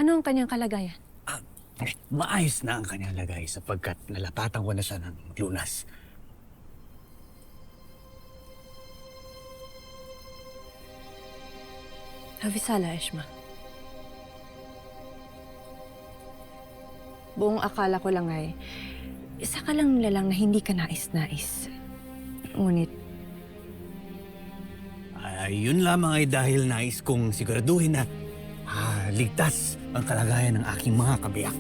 Ano ang kanyang kalagayan? Ah, Maayos na ang kanyang lagay sapagkat nalapatan ko na siya ng lunas. Avisala, Eshma. Buong akala ko lang ay isa ka lang nilalang na hindi ka nais-nais. Ngunit, Yun lamang ay dahil nais kong siguraduhin na ligtas ang kalagayan ng aking mga kabiyak.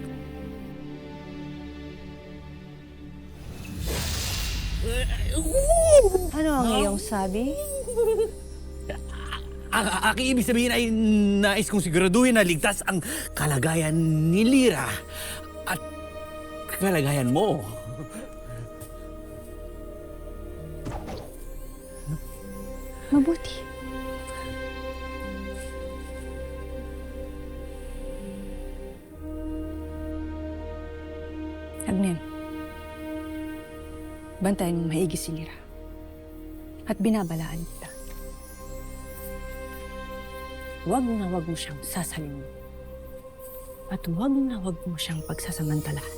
ano ang iyong sabi? Ang aking ibig sabihin ay nais kong siguraduhin na ligtas ang kalagayan ni Lyra at kalagayan mo. Mabuti. Agnem, bantayan mong maigi si Lyra. At binabalaan kita. Huwag na huwag mo siyang sasalinin. At huwag na huwag mo siyang pagsasamantalahan.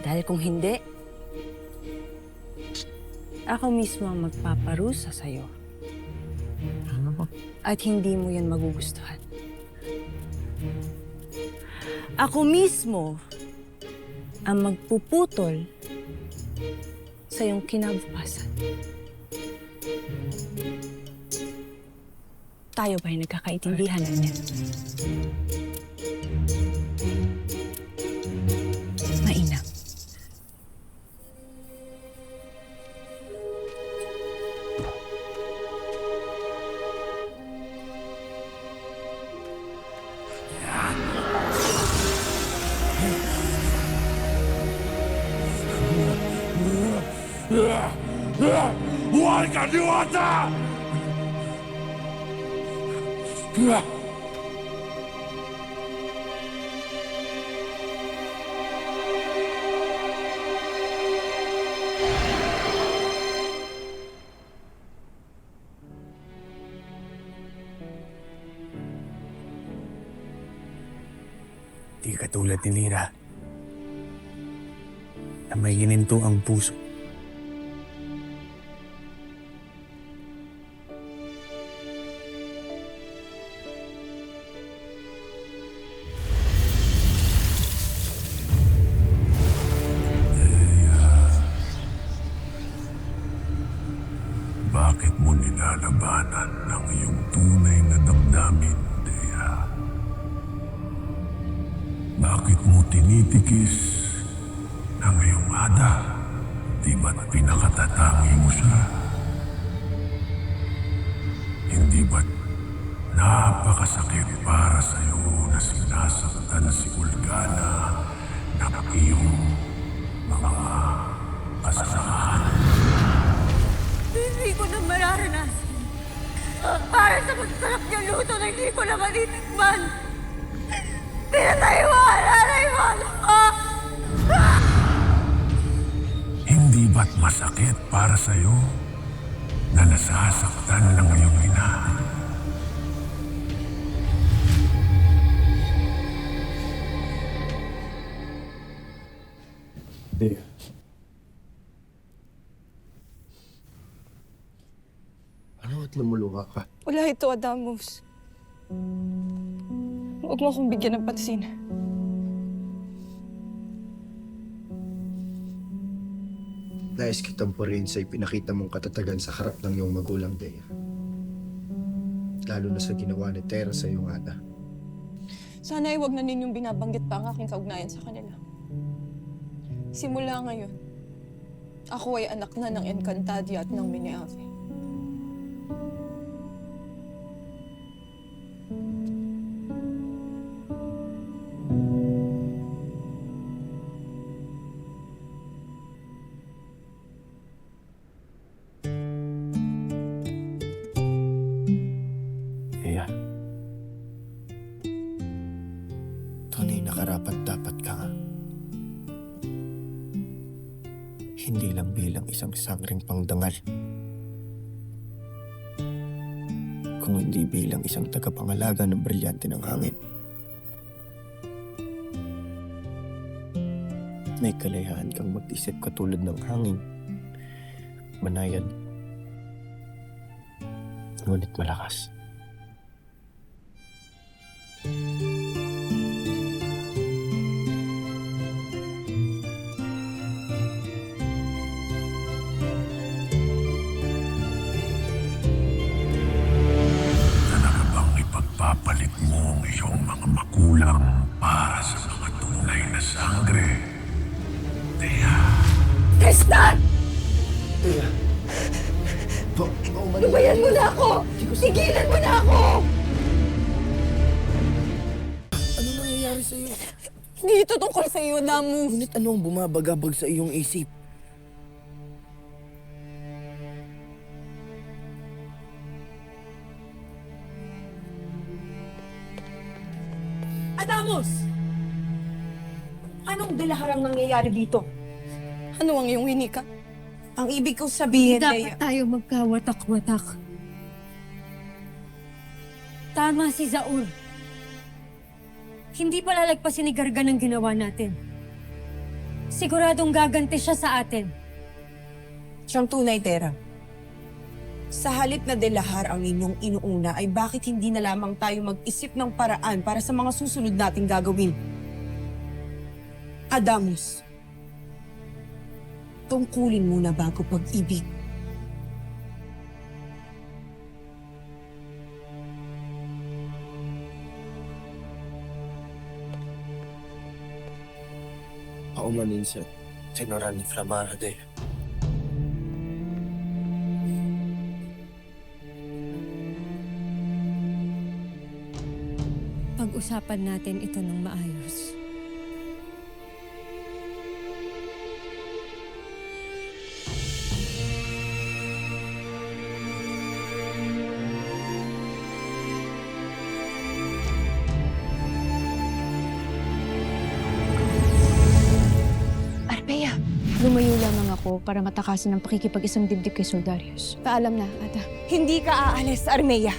Dahil kung hindi, ako mismo ang magpaparusa sa'yo. At hindi mo yan magugustuhan. Ako mismo ang magpuputol sa iyong kinabukasan. Tayo ba'y nagkakaintindihan na niya? Mainam. Warga Dewata! Di katulad ni Lyra na may gininto ang puso. Bakit mo nilalabanan ang iyong tunay na damdamin, Dea? Bakit mo tinitikis ang iyong ada? Di ba't pinakatatangi mo siya? Hindi ba't napakasakit para sa'yo na sinasaktan si Ulgana ng iyong mga kasalanan? Hindi ko na mararanasan. Para sa masarap niyang luto na hindi ko na matitikman. Pinataywan! Hindi ba't masakit para sa'yo na nasasaktan ng iyong ina? Dea. Ano at lumuluha ka? Wala ito, Adamus. Huwag mo akong bigyan ng pansin. Nais kitang purihin sa ipinakita mong katatagan sa harap ng iyong magulang, Dea. Lalo na sa ginawa ni Terra sa iyong ada. Sana ay huwag na ninyong binabanggit pa ang aking kaugnayan sa kanila. Simula ngayon, ako ay anak na ng Encantadia at ng Mineave. Dea. Tunay na karapat-dapat ka nga. Hindi lang bilang isang sangring pangdangal, kung hindi bilang isang tagapangalaga ng brilyante ng hangin. May kalayahan kang mag-isip katulad ng hangin. Banayad. Ngunit malakas. Talaga bang ipagpapalit mo ang iyong mga magulang para sa mga tunay na sangre? Thea, Tristan! Teka. Lubayan mo na ako! Sigilan mo na ako! Ano nangyayari sa'yo? Hindi ito tungkol sa iyo, Damus. Ngunit ano ang bumabagabag sa iyong isip? Adamos! Anong dalaharang nangyayari dito? Ano ang iyong winika? Ang ibig kong sabihin, Dapat Leia. tayo magkawatak-watak. Tama si Zaur. Hindi palalagpasin ni Gargan ang ginawa natin. Siguradong gaganti siya sa atin. Siyang tunay, Tera. Sa halip na delahar ang inyong inuuna ay bakit hindi na lamang tayo mag-isip ng paraan para sa mga susunod nating gagawin? Adamus, tungkulin muna bago pag-ibig. Ako manin sa tinoran ni Flamarade. Pag-usapan natin ito ng maayos. Arpeya, lumayo lamang ako para matakasan ang pakikipag-isang dibdib kay Soldarius. Paalam na, Ada. Hindi ka aalis, Armea.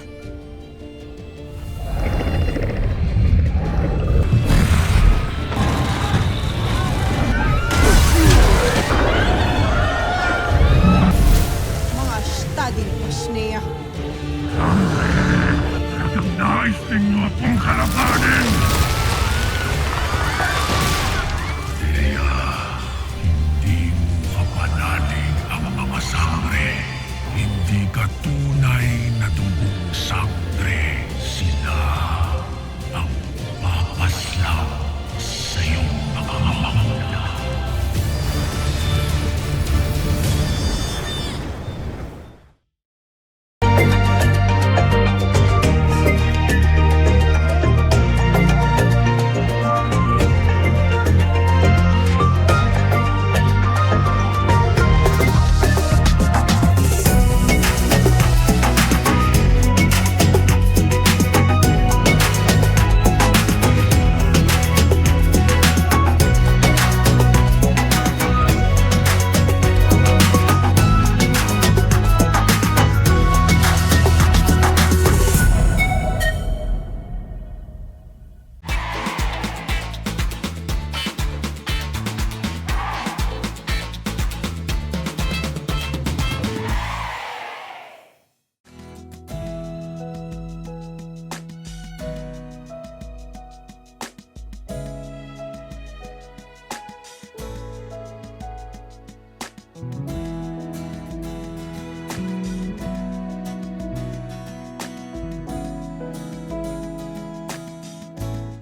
Mga stading pasneya. nais ninyo akong kalabanin! Thea, hindi mo kapanalig ang mga sangre. Hindi ka tunay na dugong sangre.